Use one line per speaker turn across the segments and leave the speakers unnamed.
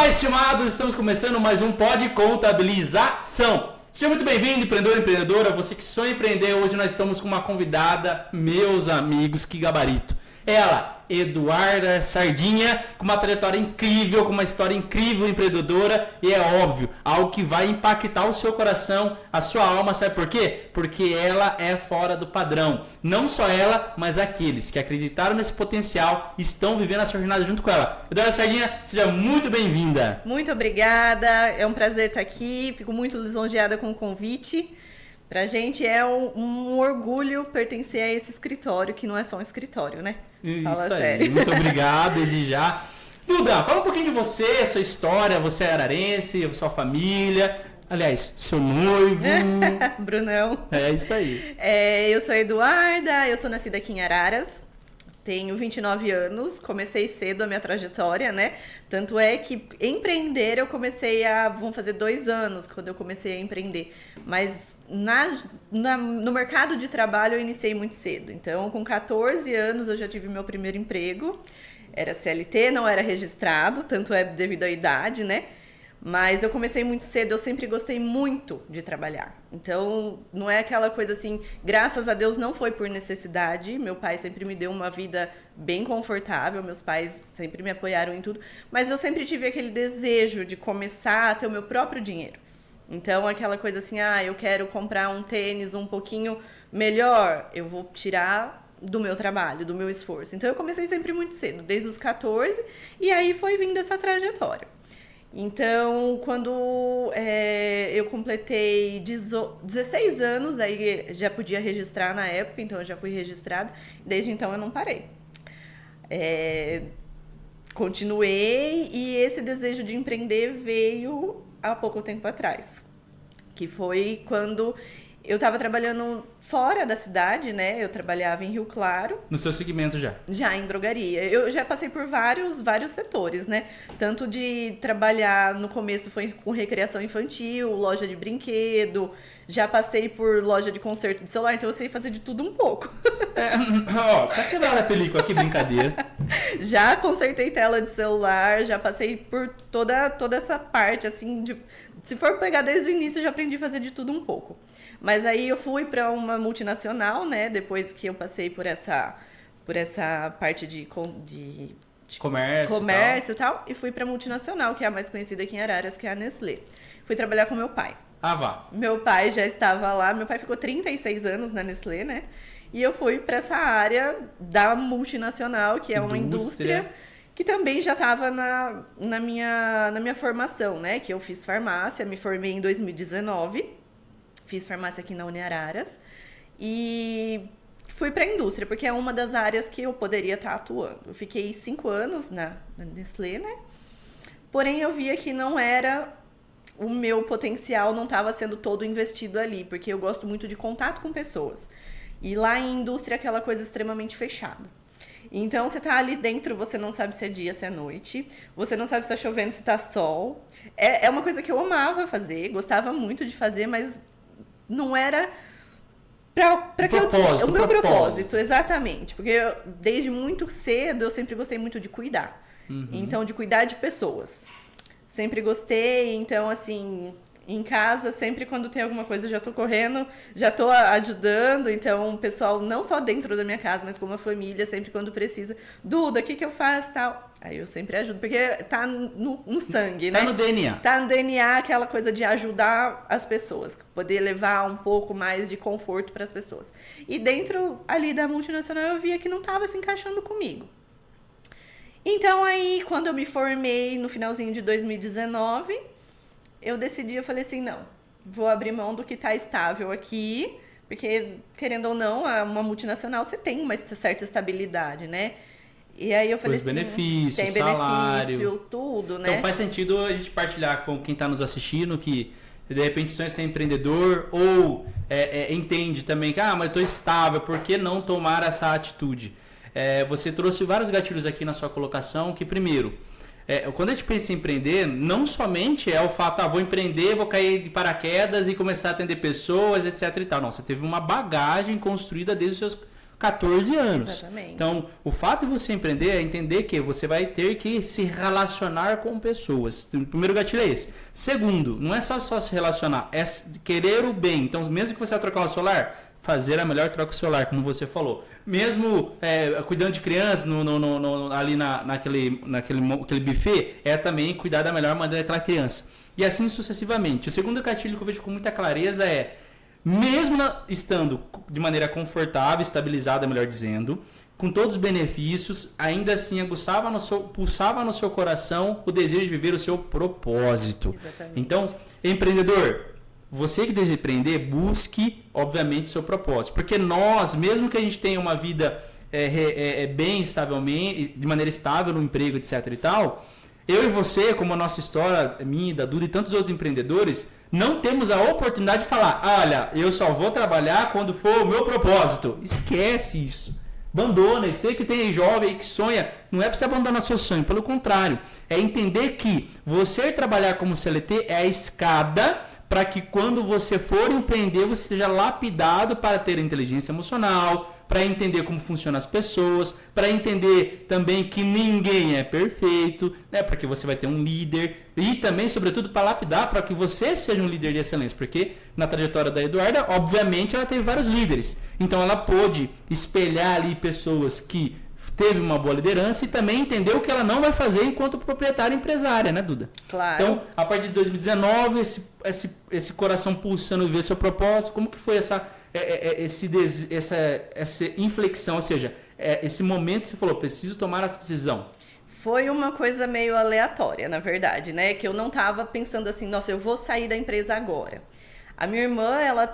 estimados, estamos começando mais um Pod Contabilização. Seja muito bem-vindo, empreendedor e empreendedora, você que sonha em empreender. Hoje nós estamos com uma convidada, meus amigos, que gabarito. Ela, Eduarda Sardinha, com uma trajetória incrível, com uma história incrível empreendedora e é óbvio, algo que vai impactar o seu coração, a sua alma, sabe por quê? Porque ela é fora do padrão. Não só ela, mas aqueles que acreditaram nesse potencial estão vivendo essa jornada junto com ela. Eduarda Sardinha, seja muito bem-vinda.
Muito obrigada, é um prazer estar aqui, fico muito lisonjeada com o convite. Pra gente é um orgulho pertencer a esse escritório, que não é só um escritório, né?
Fala isso sério. Aí, muito obrigado, desejar. Duda, fala um pouquinho de você, sua história, você é ararense, sua família, aliás, seu noivo.
Brunão.
É isso aí.
Eu sou a Eduarda, eu sou nascida aqui em Araras. Tenho 29 anos, comecei cedo a minha trajetória, né? Tanto é que empreender eu comecei vão fazer 2 anos quando eu comecei a empreender. Mas no mercado de trabalho eu iniciei muito cedo. Então, com 14 anos eu já tive meu primeiro emprego. Era CLT, não era registrado, tanto é devido à idade, né? Mas eu comecei muito cedo, eu sempre gostei muito de trabalhar. Então, não é aquela coisa assim, graças a Deus não foi por necessidade. Meu pai sempre me deu uma vida bem confortável, meus pais sempre me apoiaram em tudo. Mas eu sempre tive aquele desejo de começar a ter o meu próprio dinheiro. Então, aquela coisa assim, eu quero comprar um tênis um pouquinho melhor, eu vou tirar do meu trabalho, do meu esforço. Então, eu comecei sempre muito cedo, desde os 14, e aí foi vindo essa trajetória. Então, quando eu completei 16 anos, aí já podia registrar na época, então eu já fui registrada. Desde então eu não parei. Continuei e esse desejo de empreender veio há pouco tempo atrás. Que foi quando eu estava trabalhando fora da cidade, né? Eu trabalhava em Rio Claro.
No seu segmento já?
Já, em drogaria. Eu já passei por vários setores, né? Tanto de trabalhar, no começo foi com recreação infantil, loja de brinquedo, já passei por loja de conserto de celular, então eu sei fazer de tudo um pouco.
Tá quebrando a película aqui, brincadeira.
Já consertei tela de celular, já passei por toda essa parte, assim, se for pegar desde o início, eu já aprendi a fazer de tudo um pouco. Mas aí eu fui para uma multinacional, né? Depois que eu passei por essa parte de comércio e tal, e fui para a multinacional, que é a mais conhecida aqui em Araras, que é a Nestlé. Fui trabalhar com meu pai.
Vá.
Meu pai já estava lá, meu pai ficou 36 anos na Nestlé, né? E eu fui para essa área da multinacional, que é uma indústria que também já estava na minha formação, né? Que eu fiz farmácia, me formei em 2019. Fiz farmácia aqui na Uniararas e fui para a indústria, porque é uma das áreas que eu poderia estar atuando. Eu fiquei 5 anos na Nestlé, né? Porém, eu via que não era o meu potencial, não estava sendo todo investido ali, porque eu gosto muito de contato com pessoas. E lá em indústria é aquela coisa extremamente fechada. Então, você tá ali dentro, você não sabe se é dia, se é noite. Você não sabe se tá chovendo, se tá sol. É uma coisa que eu amava fazer, gostava muito de fazer, mas não era para que o meu propósito, exatamente. Porque desde muito cedo eu sempre gostei muito de cuidar. Então, de cuidar de pessoas. Sempre gostei, então assim, em casa, sempre quando tem alguma coisa eu já tô correndo, já tô ajudando. Então, o pessoal, não só dentro da minha casa, mas como a família, sempre quando precisa. Duda, o que eu faço, tal? Aí eu sempre ajudo, porque tá no sangue, né?
Tá no DNA.
Tá no DNA aquela coisa de ajudar as pessoas, poder levar um pouco mais de conforto para as pessoas. E dentro ali da multinacional eu via que não estava se encaixando comigo. Então aí, quando eu me formei no finalzinho de 2019, eu falei assim, não, vou abrir mão do que tá estável aqui, porque, querendo ou não, uma multinacional você tem uma certa estabilidade, né? E aí eu falei
os benefícios,
tem
salário,
benefício, tudo, né?
Então faz sentido a gente partilhar com quem está nos assistindo que de repente sonha ser empreendedor ou entende também que mas eu estou estável, por que não tomar essa atitude? Você trouxe vários gatilhos aqui na sua colocação que primeiro, quando a gente pensa em empreender, não somente é o fato, vou empreender, vou cair de paraquedas e começar a atender pessoas, etc e tal. Não, você teve uma bagagem construída desde os seus 14 anos.
Exatamente.
Então, o fato de você empreender é entender que você vai ter que se relacionar com pessoas. O primeiro gatilho é esse. Segundo, não é só se relacionar, é querer o bem. Então, mesmo que você vai trocar o celular, fazer a melhor troca celular, como você falou. Mesmo cuidando de crianças ali naquele buffet, é também cuidar da melhor maneira daquela criança. E assim sucessivamente. O segundo gatilho que eu vejo com muita clareza é, mesmo estando de maneira confortável, estabilizada, melhor dizendo, com todos os benefícios, ainda assim pulsava no seu coração o desejo de viver o seu propósito.
Exatamente.
Então, empreendedor, você que deseja empreender, busque, obviamente, o seu propósito. Porque nós, mesmo que a gente tenha uma vida bem estavelmente, de maneira estável no emprego, etc e tal, eu e você, como a nossa história, minha, da Duda e tantos outros empreendedores, não temos a oportunidade de falar, olha, eu só vou trabalhar quando for o meu propósito. Esquece isso. Abandona. E sei que tem jovem que sonha, não é para você abandonar seu sonho, pelo contrário. É entender que você trabalhar como CLT é a escada para que quando você for empreender, você esteja lapidado para ter inteligência emocional, para entender como funcionam as pessoas, para entender também que ninguém é perfeito, né? Porque você vai ter um líder e também, sobretudo, para lapidar para que você seja um líder de excelência, porque na trajetória da Eduarda, obviamente, ela teve vários líderes. Então, ela pôde espelhar ali pessoas que teve uma boa liderança e também entendeu o que ela não vai fazer enquanto proprietária empresária, né, Duda?
Claro.
Então, a partir de 2019, esse coração pulsando ver seu propósito, como que foi essa inflexão, ou seja, esse momento que você falou, preciso tomar essa decisão?
Foi uma coisa meio aleatória, na verdade, né? Que eu não tava pensando assim, nossa, eu vou sair da empresa agora. A minha irmã, ela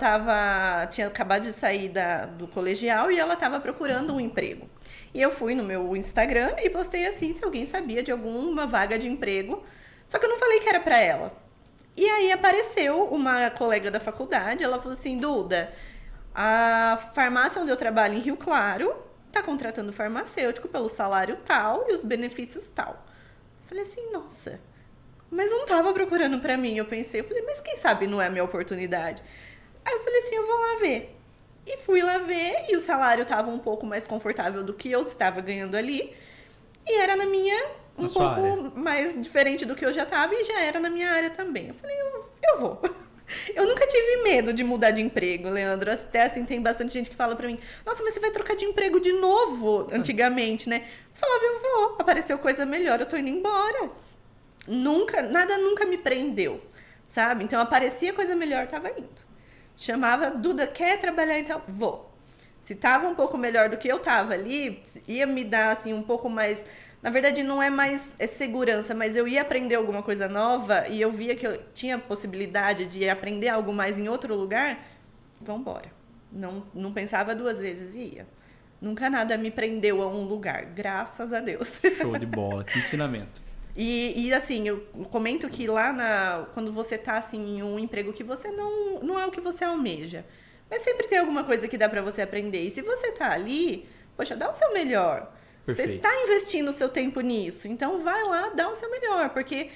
tinha acabado de sair do colegial e ela estava procurando um emprego. E eu fui no meu Instagram e postei assim, se alguém sabia de alguma vaga de emprego. Só que eu não falei que era para ela. E aí apareceu uma colega da faculdade, ela falou assim, Duda, a farmácia onde eu trabalho em Rio Claro tá contratando farmacêutico pelo salário tal e os benefícios tal. Falei assim, nossa, mas não tava procurando pra mim. Eu falei, mas quem sabe não é a minha oportunidade? Aí eu falei assim, eu vou lá ver. E fui lá ver e o salário tava um pouco mais confortável do que eu estava ganhando ali. E era um pouco área mais diferente do que eu já tava e já era na minha área também. Eu falei, eu vou. Eu nunca tive medo de mudar de emprego, Leandro. Até assim, tem bastante gente que fala pra mim, nossa, mas você vai trocar de emprego de novo, antigamente, né? Eu falava, eu vou, apareceu coisa melhor, eu tô indo embora. Nada nunca me prendeu, sabe? Então, aparecia coisa melhor, tava indo. Chamava, Duda, quer trabalhar então? Vou. Se tava um pouco melhor do que eu tava ali, ia me dar, assim, um pouco mais... Na verdade, não é mais segurança, mas eu ia aprender alguma coisa nova e eu via que eu tinha possibilidade de aprender algo mais em outro lugar, vamos embora. Não pensava duas vezes e ia. Nunca nada me prendeu a um lugar, graças a Deus.
Show de bola, que ensinamento.
E assim, eu comento que lá quando você tá assim, em um emprego que você não é o que você almeja, mas sempre tem alguma coisa que dá pra você aprender. E se você tá ali, poxa, dá o seu melhor.
Perfeito.
Você está investindo o seu tempo nisso, então vai lá, dá o seu melhor, porque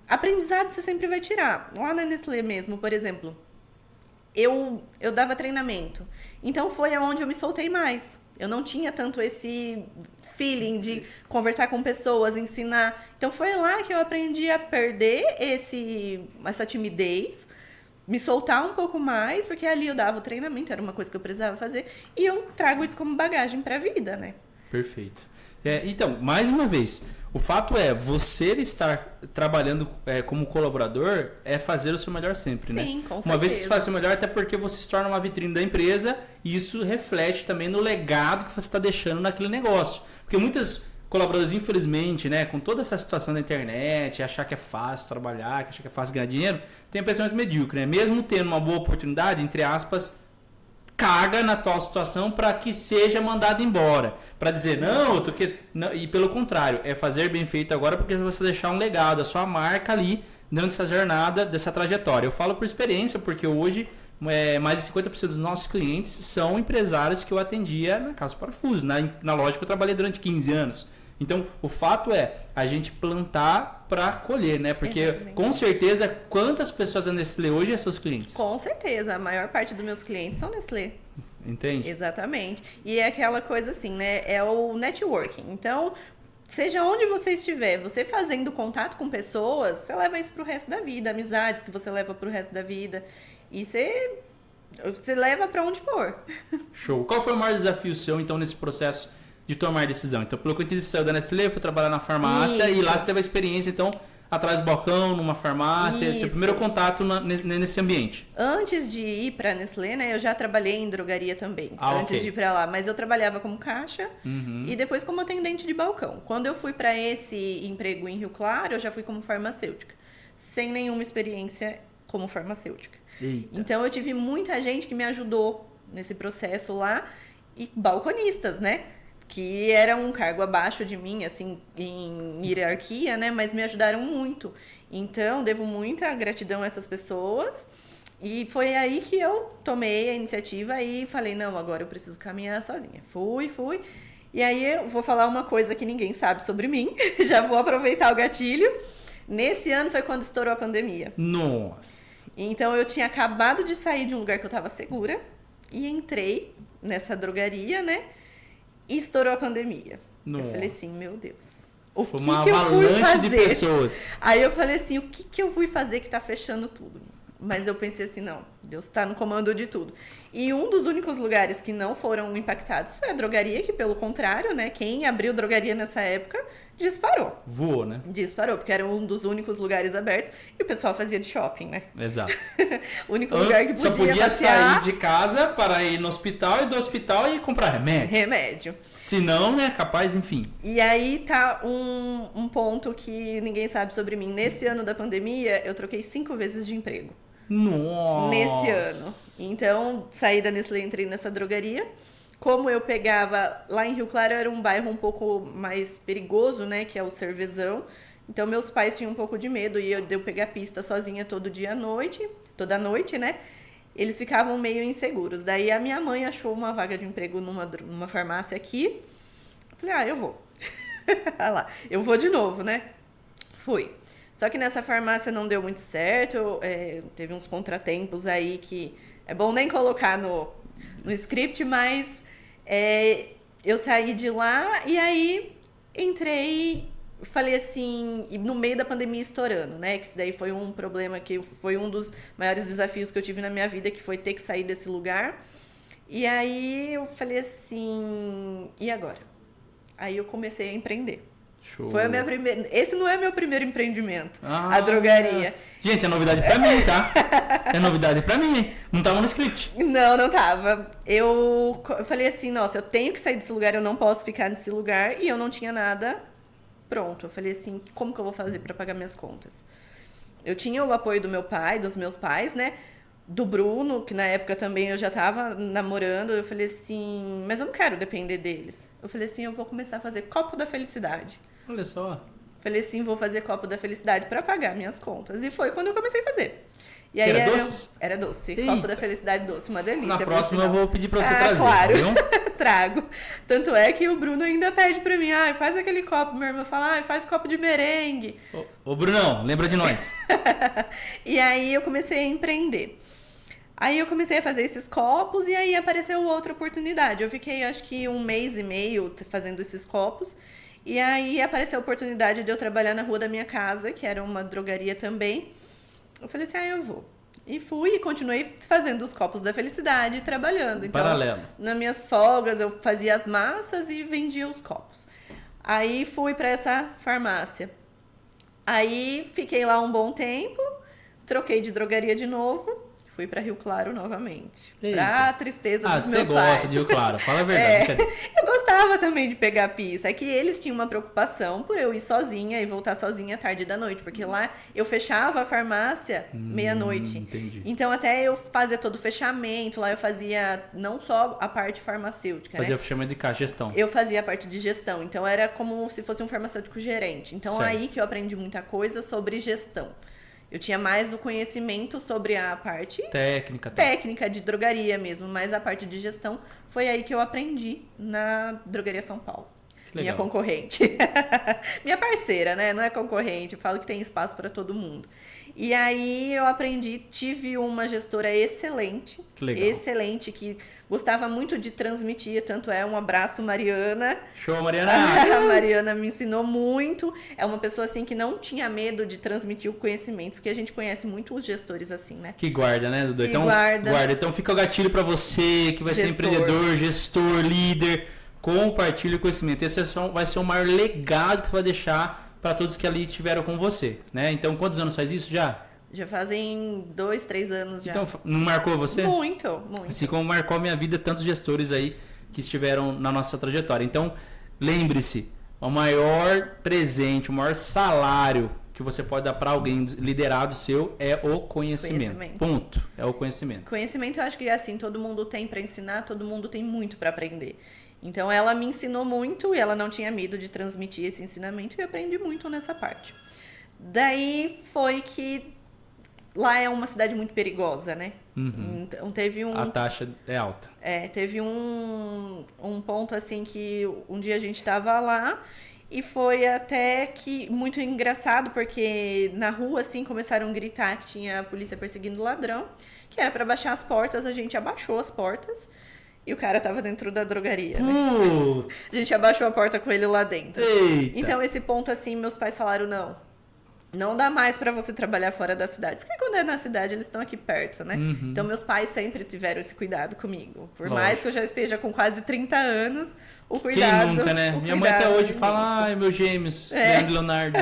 aprendizado você sempre vai tirar. Lá na Nestlé mesmo, por exemplo, eu dava treinamento, então foi aonde eu me soltei mais. Eu não tinha tanto esse feeling de conversar com pessoas, ensinar. Então foi lá que eu aprendi a perder essa timidez, me soltar um pouco mais, porque ali eu dava o treinamento, era uma coisa que eu precisava fazer, e eu trago isso como bagagem para a vida, né?
Perfeito. Então, mais uma vez, o fato é, você estar trabalhando como colaborador é fazer o seu melhor sempre, né?
Sim, com certeza.
Uma vez que você faz o seu melhor, até porque você se torna uma vitrine da empresa e isso reflete também no legado que você está deixando naquele negócio. Porque muitos colaboradores, infelizmente, né, com toda essa situação da internet, achar que é fácil trabalhar, achar que é fácil ganhar dinheiro, tem um pensamento medíocre, né? Mesmo tendo uma boa oportunidade, entre aspas, caga na tua situação para que seja mandado embora. Para dizer, não, e pelo contrário, é fazer bem feito agora porque você deixar um legado, a sua marca ali dentro dessa jornada, dessa trajetória. Eu falo por experiência, porque hoje mais de 50% dos nossos clientes são empresários que eu atendia na Casa Parafuso, na loja que eu trabalhei durante 15 anos. Então, o fato é a gente plantar para colher, né? Porque, exatamente, com certeza, quantas pessoas da Nestlé hoje são seus clientes?
Com certeza, a maior parte dos meus clientes são Nestlé.
Entende?
Exatamente. E é aquela coisa assim, né? É o networking. Então, seja onde você estiver, você fazendo contato com pessoas, você leva isso pro resto da vida. Amizades que você leva pro resto da vida. E você leva pra onde for.
Show. Qual foi o maior desafio seu, então, nesse processo de tomar decisão? Então, pelo que eu entendi, você saiu da Nestlé, foi trabalhar na farmácia
Isso.
e lá você teve a experiência, então, atrás do balcão, numa farmácia, seu primeiro contato nesse ambiente.
Antes de ir pra Nestlé, né, eu já trabalhei em drogaria também, antes de ir pra lá. Mas eu trabalhava como caixa e depois como atendente de balcão. Quando eu fui pra esse emprego em Rio Claro, eu já fui como farmacêutica, sem nenhuma experiência como farmacêutica.
Eita.
Então eu tive muita gente que me ajudou nesse processo lá e balconistas, né? Que era um cargo abaixo de mim, assim, em hierarquia, né? Mas me ajudaram muito. Então, devo muita gratidão a essas pessoas. E foi aí que eu tomei a iniciativa e falei, não, agora eu preciso caminhar sozinha. Fui. E aí eu vou falar uma coisa que ninguém sabe sobre mim. Já vou aproveitar o gatilho. Nesse ano foi quando estourou a pandemia.
Nossa.
Então, eu tinha acabado de sair de um lugar que eu estava segura. E entrei nessa drogaria, né? E estourou a pandemia.
Nossa.
Eu falei assim, meu Deus. O
Foi
que
uma
que eu fui
avalanche
fazer?
de pessoas.
Aí eu falei assim, o que eu fui fazer que tá fechando tudo? Mas eu pensei assim, não, Deus tá no comando de tudo. E um dos únicos lugares que não foram impactados foi a drogaria, que pelo contrário, né, quem abriu drogaria nessa época disparou.
Voou, né?
Disparou, porque era um dos únicos lugares abertos e o pessoal fazia de shopping, né?
Exato.
O único lugar que
Só
podia
podia
passear,
sair de casa para ir no hospital e do hospital ir comprar remédio.
remédio.
Se não, né, capaz, enfim.
E aí tá um ponto que ninguém sabe sobre mim. Nesse ano da pandemia, eu troquei 5 vezes de emprego.
Nossa.
Nesse ano. Então, saí da Nestlé, entrei nessa drogaria. Como eu pegava... Lá em Rio Claro era um bairro um pouco mais perigoso, né? Que é o Cervezão. Então, meus pais tinham um pouco de medo. E eu pegar pista sozinha todo dia à noite. Toda noite, né? Eles ficavam meio inseguros. Daí, a minha mãe achou uma vaga de emprego numa farmácia aqui. Eu falei, eu vou. Olha lá, eu vou de novo, né? Fui. Só que nessa farmácia não deu muito certo. Teve uns contratempos aí que... É bom nem colocar no script, mas... eu saí de lá e aí entrei, falei assim, no meio da pandemia estourando, né? Que isso daí foi um problema que foi um dos maiores desafios que eu tive na minha vida, que foi ter que sair desse lugar. E aí eu falei assim, e agora? Aí eu comecei a empreender.
Show.
Foi a minha primeira. Esse não é meu primeiro empreendimento, a drogaria.
Gente, é novidade pra mim, tá? É novidade pra mim. Não tava no script.
Não tava. Eu falei assim, nossa, eu tenho que sair desse lugar, eu não posso ficar nesse lugar. E eu não tinha nada pronto. Eu falei assim, como que eu vou fazer pra pagar minhas contas? Eu tinha o apoio do meu pai, dos meus pais, né? Do Bruno, que na época também eu já tava namorando. Eu falei assim, mas eu não quero depender deles. Eu falei assim, eu vou começar a fazer copo da felicidade.
Olha só.
Falei assim, vou fazer copo da felicidade pra pagar minhas contas. E foi quando eu comecei a fazer. E aí
Era doces?
Era doce.
Eita.
Copo da felicidade doce, uma delícia.
Na
por
próxima eu
sinal.
vou pedir pra você trazer,
claro.
viu?
Trago. Tanto é que o Bruno ainda pede pra mim, faz aquele copo. Minha irmã fala, faz copo de merengue.
Ô, Brunão, lembra de nós.
E aí eu comecei a empreender. Aí eu comecei a fazer esses copos e aí apareceu outra oportunidade. Eu fiquei, acho que 1 mês e meio fazendo esses copos. E aí apareceu a oportunidade de eu trabalhar na rua da minha casa, que era uma drogaria também. Eu falei assim, eu vou. E fui e continuei fazendo os copos da felicidade e trabalhando. Então,
Paralelo.
nas minhas folgas, eu fazia as massas e vendia os copos. Aí fui para essa farmácia. Aí fiquei lá um bom tempo, troquei de drogaria de novo. Fui pra Rio Claro novamente.
Eita.
Pra tristeza dos meus pais.
Você gosta de Rio Claro, fala a verdade.
Eu gostava também de pegar pista. É que eles tinham uma preocupação por eu ir sozinha e voltar sozinha tarde da noite. Porque lá eu fechava a farmácia meia-noite.
Entendi.
Então até eu fazia todo o fechamento. Lá eu fazia não só a parte farmacêutica,
Fazia
né?
o fechamento de caixa, gestão.
Eu fazia a parte de gestão. Então era como se fosse um farmacêutico gerente. Então
Certo.
aí que eu aprendi muita coisa sobre gestão. Eu tinha mais o conhecimento sobre a parte técnica de drogaria mesmo, mas a parte de gestão foi aí que eu aprendi na Drogaria São Paulo. minha concorrente. Minha parceira, né? Não é concorrente, eu falo que tem espaço para todo mundo. E aí eu aprendi, tive uma gestora excelente, excelente, que gostava muito de transmitir, tanto é um abraço, Mariana.
Show, Mariana!
A Mariana me ensinou muito, é uma pessoa assim que não tinha medo de transmitir o conhecimento, porque a gente conhece muito os gestores assim, né?
Que guarda, né, Dudu?
Que
Então, guarda. Então fica o gatilho para você que vai ser empreendedor, gestor, líder, compartilhe o conhecimento. Esse vai ser o maior legado que vai deixar para todos que ali estiveram com você, né? Então, quantos anos faz isso já?
Já fazem 2, 3 anos já.
Então, não marcou você?
Muito, muito.
Assim como marcou a minha vida tantos gestores aí que estiveram na nossa trajetória. Então, lembre-se, o maior presente, o maior salário que você pode dar para alguém liderado seu é o conhecimento. Ponto. É o conhecimento.
Conhecimento, eu acho que assim, todo mundo tem para ensinar, todo mundo tem muito para aprender. Então, ela me ensinou muito e ela não tinha medo de transmitir esse ensinamento e eu aprendi muito nessa parte. Daí foi que lá é uma cidade muito perigosa, né?
Uhum.
Então, teve um...
A taxa é alta.
Teve um ponto assim que um dia a gente tava lá e foi até que muito engraçado, porque na rua assim começaram a gritar que tinha a polícia perseguindo o ladrão, que era para baixar as portas, a gente abaixou as portas. E o cara tava dentro da drogaria, né? A gente abaixou a porta com ele lá dentro.
Eita.
Então, esse ponto, assim, meus pais falaram, não dá mais pra você trabalhar fora da cidade. Porque quando é na cidade, eles estão aqui perto, né?
Uhum.
Então, meus pais sempre tiveram esse cuidado comigo. Por mais que eu já esteja com quase 30 anos, o cuidado...
Quem nunca, né? Minha mãe até hoje fala, ai, meus gêmeos, Leandro e Leonardo.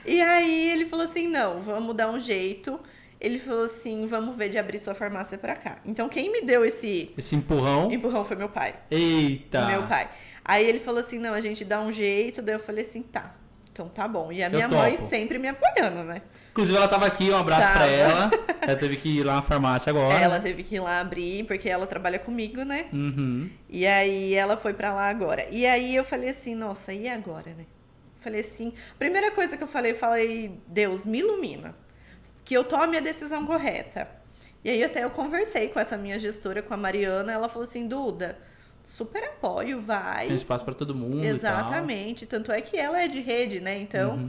E aí, ele falou assim, não, vamos dar um jeito... Ele falou assim, vamos ver de abrir sua farmácia pra cá. Então, quem me deu esse
empurrão?
Empurrão foi meu pai.
Eita!
Meu pai. Aí ele falou assim, não, a gente dá um jeito. Daí eu falei assim, tá. Então tá bom. E a minha mãe sempre me apoiando, né?
Inclusive, ela tava aqui, um abraço pra ela. Ela teve que ir lá na farmácia agora.
Ela teve que ir lá abrir, porque ela trabalha comigo, né?
Uhum.
E aí ela foi pra lá agora. E aí eu falei assim, nossa, e agora, né? Falei assim, primeira coisa que eu falei, Deus, me ilumina. Que eu tome a decisão correta. E aí até eu conversei com essa minha gestora, com a Mariana, ela falou assim, Duda, super apoio, vai.
Tem espaço para todo mundo.
Exatamente. Tanto é que ela é de rede, né? Então,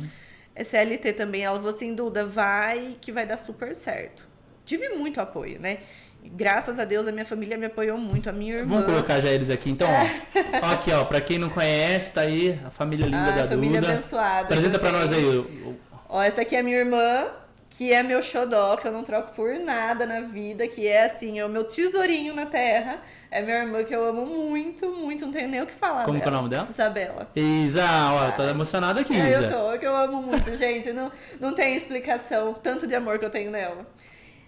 é CLT também. Ela falou assim, Duda, vai que vai dar super certo. Tive muito apoio, né? Graças a Deus, a minha família me apoiou muito, a minha irmã.
Vamos colocar já eles aqui, então, ó. Aqui, ó, pra quem não conhece, tá aí a família linda da
família
Duda.
Abençoada.
Apresenta pra nós aí.
Ó, essa aqui é a minha irmã, que é meu xodó, que eu não troco por nada na vida, que é assim, é o meu tesourinho na terra. É minha irmã que eu amo muito, muito, não tenho nem o que falar.
Como que é o nome dela?
Isabela.
Isa, ó, tô emocionada aqui, Isa.
Que eu amo muito, gente, não tem explicação, tanto de amor que eu tenho nela.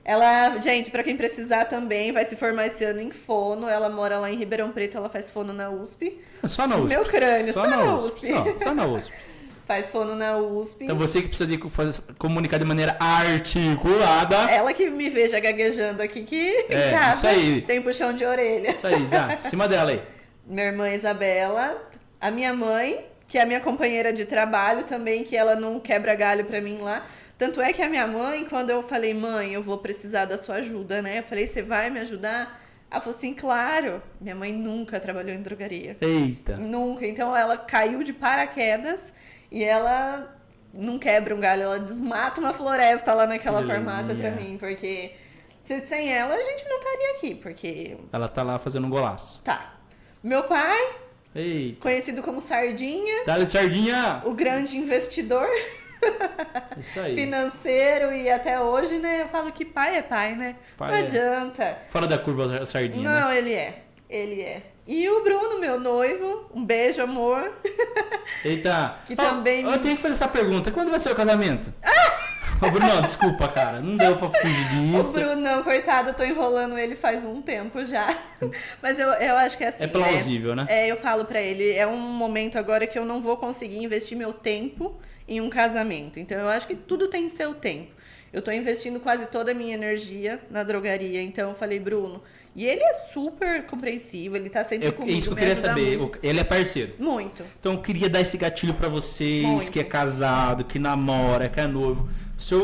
Ela, gente, pra quem precisar também, vai se formar esse ano em fono. Ela mora lá em Ribeirão Preto, ela faz fono na USP.
Só na USP.
Meu crânio, só na USP.
Só na USP.
Faz fono na USP.
Então você que precisa de comunicar de maneira articulada.
Ela que me veja gaguejando aqui, que
em casa isso aí.
Tem puxão de orelha.
Isso aí, Zá. Em cima dela aí.
Minha irmã Isabela. A minha mãe, que é a minha companheira de trabalho também, que ela não quebra galho pra mim lá. Tanto é que a minha mãe, quando eu falei, mãe, eu vou precisar da sua ajuda, né? Eu falei, você vai me ajudar? Ela falou assim, claro. Minha mãe nunca trabalhou em drogaria.
Eita.
Nunca. Então ela caiu de paraquedas e ela não quebra um galho, ela desmata uma floresta lá naquela farmácia pra mim, porque sem ela a gente não estaria aqui, porque...
Ela tá lá fazendo um golaço.
Tá. Meu pai,
eita,
conhecido como Sardinha.
Dale, Sardinha!
O grande investidor.
Isso aí.
Financeiro, e até hoje, né? Eu falo que pai é pai, né? Pai não adianta.
Fora da curva, Sardinha.
Não,
né?
Ele é. E o Bruno, meu noivo, um beijo, amor.
Eita.
Que também...
Eu tenho que fazer essa pergunta. Quando vai ser o casamento? Ô, Bruno, desculpa, cara. Não deu pra fugir disso.
O Bruno, não, coitado, eu tô enrolando ele faz um tempo já. Mas eu acho que é assim,
é plausível, né?
Eu falo pra ele, é um momento agora que eu não vou conseguir investir meu tempo em um casamento. Então, eu acho que tudo tem seu tempo. Eu tô investindo quase toda a minha energia na drogaria. Então, eu falei, Bruno... E ele é super compreensivo, ele tá sempre comigo.
Isso que eu queria saber.
Muito.
Ele é parceiro?
Muito.
Então, eu queria dar esse gatilho pra vocês que é casado, que namora, que é noivo.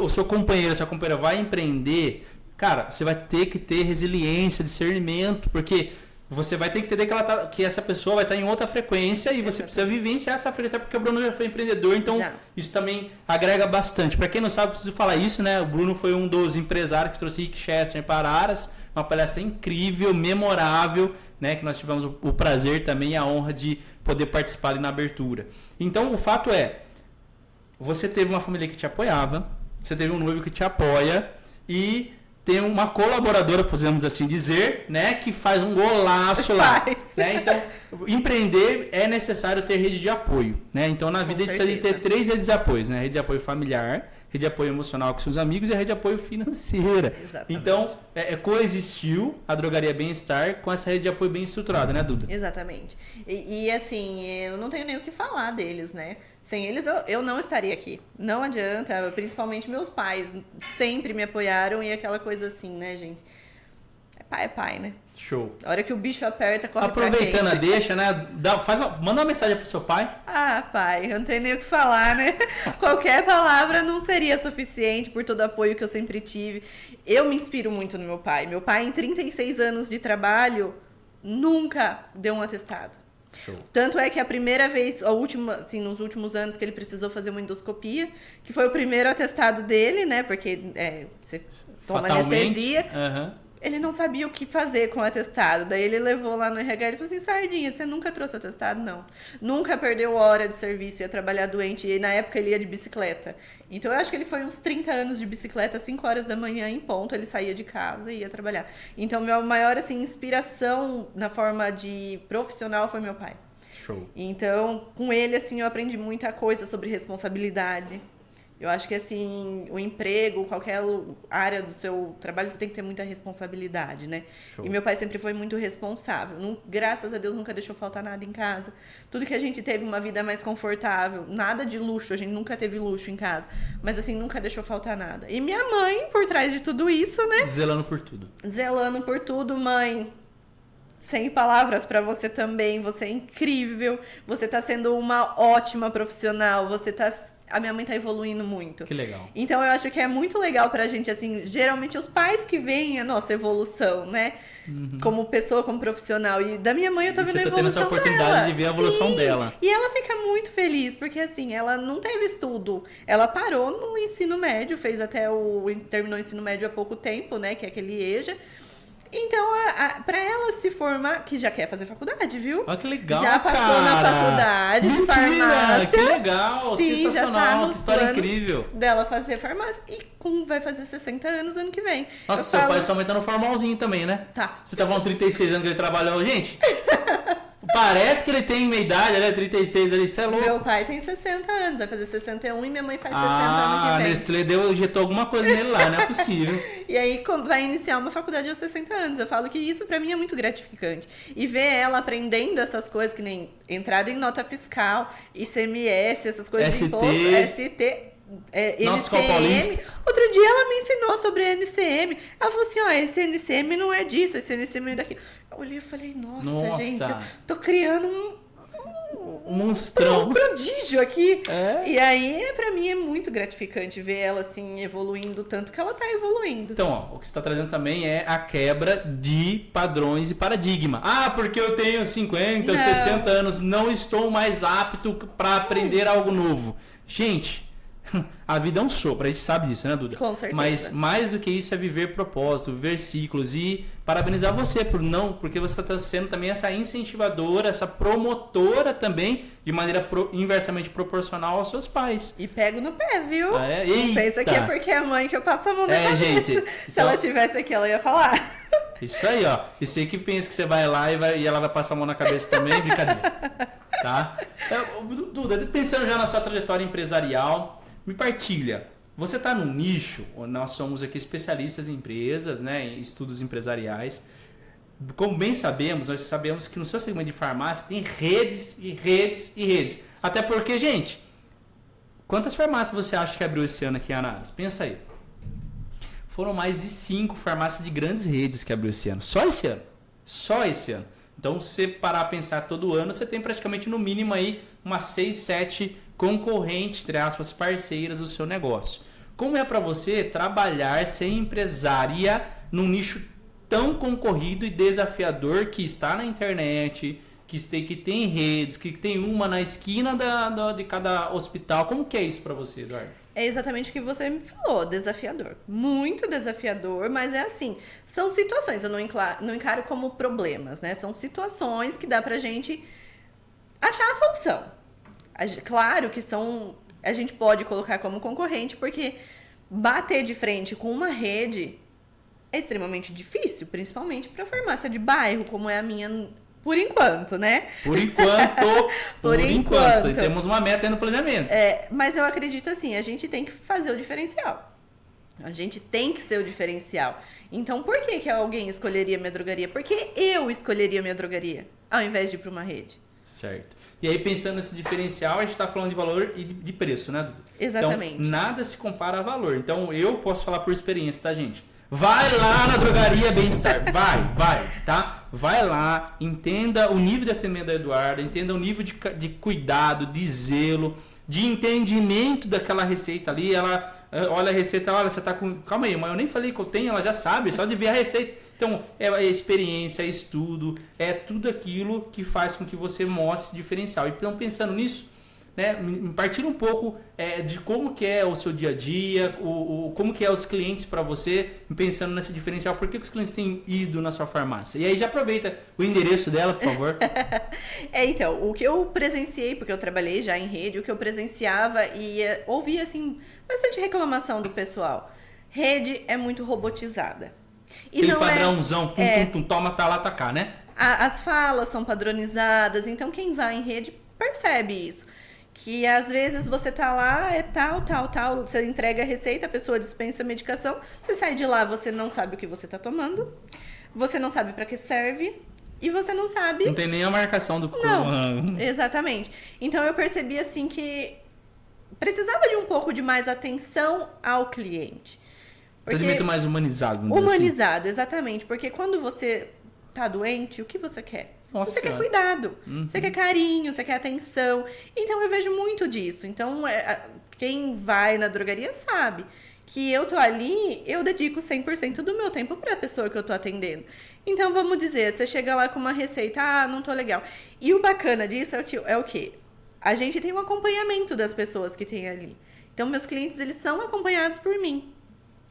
O seu companheiro, a sua companheira vai empreender, cara, você vai ter que ter resiliência, discernimento, porque você vai ter que entender que essa pessoa vai estar em outra frequência e você precisa vivenciar essa frequência, porque o Bruno já foi empreendedor, então isso também agrega bastante. Para quem não sabe, eu preciso falar isso, né? O Bruno foi um dos empresários que trouxe Rick Chester para Aras, uma palestra incrível, memorável, né? Que nós tivemos o prazer também e a honra de poder participar ali na abertura. Então, o fato é, você teve uma família que te apoiava, você teve um noivo que te apoia e tem uma colaboradora, podemos assim dizer, né, que faz um golaço lá. Né? Então, empreender é necessário ter rede de apoio. Né? Então, na vida a gente precisa ter 3 redes de apoio. Né? Rede de apoio familiar, rede de apoio emocional com seus amigos e a rede de apoio financeira.
Exatamente.
Então, coexistiu a Drogaria Bem-Estar com essa rede de apoio bem estruturada, né, Duda?
Exatamente. E assim, eu não tenho nem o que falar deles, né? Sem eles, eu não estaria aqui. Não adianta, principalmente meus pais sempre me apoiaram e aquela coisa assim, né, gente? É pai, né?
Show.
A hora que o bicho aperta, corre
aproveitando a deixa, né? Manda uma mensagem pro seu pai.
Ah, pai, eu não tenho nem o que falar, né? Qualquer palavra não seria suficiente por todo o apoio que eu sempre tive. Eu me inspiro muito no meu pai. Meu pai, em 36 anos de trabalho, nunca deu um atestado.
Show.
Tanto é que a primeira vez, a última, assim, nos últimos anos que ele precisou fazer uma endoscopia, que foi o primeiro atestado dele, né? Porque você toma anestesia. Ele não sabia o que fazer com o atestado. Daí ele levou lá no RH e ele falou assim, Sardinha, você nunca trouxe atestado? Não. Nunca perdeu hora de serviço, ia trabalhar doente. E na época ele ia de bicicleta. Então eu acho que ele foi uns 30 anos de bicicleta, 5 horas da manhã em ponto, ele saía de casa e ia trabalhar. Então minha maior assim, inspiração na forma de profissional foi meu pai.
Show.
Então com ele assim, eu aprendi muita coisa sobre responsabilidade. Eu acho que assim, o emprego, qualquer área do seu trabalho, você tem que ter muita responsabilidade, né?
Show.
E meu pai sempre foi muito responsável. Graças a Deus, nunca deixou faltar nada em casa. Tudo que a gente teve uma vida mais confortável, nada de luxo, a gente nunca teve luxo em casa. Mas assim, nunca deixou faltar nada. E minha mãe, por trás de tudo isso, né?
Zelando por tudo.
Zelando por tudo, mãe. Sem palavras pra você também. Você é incrível. Você tá sendo uma ótima profissional. A minha mãe tá evoluindo muito.
Que legal.
Então eu acho que é muito legal pra gente, assim, geralmente os pais que veem a nossa evolução, né? Como pessoa, como profissional. E da minha mãe eu tô vendo a evolução dela. Você tá tendo essa oportunidade
de ver a evolução dela.
E ela fica muito feliz, porque assim, ela não teve estudo. Ela parou no ensino médio, terminou o ensino médio há pouco tempo, né? Que é aquele EJA. Então, pra ela se formar, que já quer fazer faculdade, viu?
Olha que legal,
já passou na faculdade de farmácia.
Que legal,
sim,
sensacional,
já tá
que história incrível.
Dela fazer farmácia e vai fazer 60 anos ano que vem.
Nossa, seu pai e sua mãe tá no formalzinho também, né?
Tá.
Você tava com 36 anos que ele trabalhou, gente? Parece que ele tem meia idade, né? 36 ali, você é louco.
Meu pai tem 60 anos, vai fazer 61 e minha mãe faz 60 anos que vem.
A Nestlé injetou alguma coisa nele lá, não é possível.
E aí vai iniciar uma faculdade aos 60 anos. Eu falo que isso pra mim é muito gratificante. E ver ela aprendendo essas coisas, que nem entrada em nota fiscal, ICMS, essas coisas de imposto, ST... NCM. Outro dia ela me ensinou sobre NCM. Ela falou assim, esse NCM não é disso, esse NCM é daquilo. Eu olhei e falei, nossa, gente, eu tô criando um monstrão, um prodígio aqui. E aí, pra mim, é muito gratificante ver ela assim, evoluindo tanto que ela tá evoluindo.
Então, o que você tá trazendo também é a quebra de padrões e paradigma. Porque eu tenho 50, 60 anos, não estou mais apto pra aprender algo novo. Gente, a vida é um sopro, a gente sabe disso, né, Duda?
Com certeza.
Mas mais do que isso é viver propósito, viver ciclos e parabenizar você porque você está sendo também essa incentivadora, essa promotora também, de maneira inversamente proporcional aos seus pais.
E pego no pé, viu?
Não
pensa que é porque é a mãe que eu passo a mão na cabeça.
Gente,
Se ela tivesse aqui, ela ia falar.
Isso aí, ó. E você que pensa que você vai lá e ela vai passar a mão na cabeça também, brincadeira. Tá? Duda, pensando já na sua trajetória empresarial, me partilha. Você está num nicho, nós somos aqui especialistas em empresas, né, em estudos empresariais. Como bem sabemos, nós sabemos que no seu segmento de farmácia tem redes e redes e redes. Até porque, gente, quantas farmácias você acha que abriu esse ano aqui em Anápolis? Pensa aí. Foram mais de 5 farmácias de grandes redes que abriu esse ano. Só esse ano. Só esse ano. Então, se você parar a pensar todo ano, você tem praticamente no mínimo aí umas 6, 7 concorrentes, entre aspas, parceiras do seu negócio. Como é para você trabalhar, ser empresária num nicho tão concorrido e desafiador que está na internet, que tem redes, que tem uma na esquina de cada hospital. Como que é isso para você, Eduardo?
É exatamente o que você me falou, desafiador. Muito desafiador, mas é assim, são situações, eu não encaro como problemas, né? São situações que dá pra gente achar a solução. Claro que a gente pode colocar como concorrente, porque bater de frente com uma rede é extremamente difícil, principalmente para farmácia de bairro, como é a minha, por enquanto, né?
Por enquanto.
Por enquanto.
Temos uma meta aí no planejamento.
Mas eu acredito assim, a gente tem que fazer o diferencial. A gente tem que ser o diferencial. Então, por que alguém escolheria minha drogaria? Por que eu escolheria minha drogaria, ao invés de ir para uma rede?
Certo. E aí, pensando nesse diferencial, a gente está falando de valor e de preço, né, Duda?
Exatamente.
Então, nada se compara a valor. Então, eu posso falar por experiência, tá, gente? Vai lá na Drogaria Bem-Estar. Vai, tá? Vai lá, entenda o nível de atendimento da Eduarda, entenda o nível de cuidado, de zelo, de entendimento daquela receita ali. Ela olha a receita, olha, você tá com... Calma aí, mas eu nem falei que eu tenho, ela já sabe, só de ver a receita. Então, é experiência, é estudo, é tudo aquilo que faz com que você mostre diferencial. Então, pensando nisso, né, partilha um pouco de como que é o seu dia a dia, como que é os clientes para você, pensando nesse diferencial, por que os clientes têm ido na sua farmácia? E aí já aproveita o endereço dela, por favor.
Então, o que eu presenciei, porque eu trabalhei já em rede, o que eu presenciava e ouvia assim, bastante reclamação do pessoal. Rede é muito robotizada. E
aquele
não
padrãozão, toma, tá lá, tá cá, né?
As falas são padronizadas, então quem vai em rede percebe isso. Que às vezes você tá lá, é tal, você entrega a receita, a pessoa dispensa a medicação, você sai de lá, você não sabe o que você tá tomando, você não sabe para que serve e você não sabe...
Não tem nem a marcação do...
Não, exatamente. Então eu percebi assim que precisava de um pouco de mais atenção ao cliente.
Atendimento mais humanizado, vamos dizer assim.
Humanizado, exatamente. Porque quando você tá doente, o que você quer?
Nossa,
você quer cuidado, você quer carinho, você quer atenção. Então eu vejo muito disso. Então quem vai na drogaria sabe que eu tô ali, eu dedico 100% do meu tempo para a pessoa que eu tô atendendo. Então vamos dizer, você chega lá com uma receita, não tô legal. E o bacana disso é o quê? A gente tem um acompanhamento das pessoas que tem ali. Então meus clientes, eles são acompanhados por mim.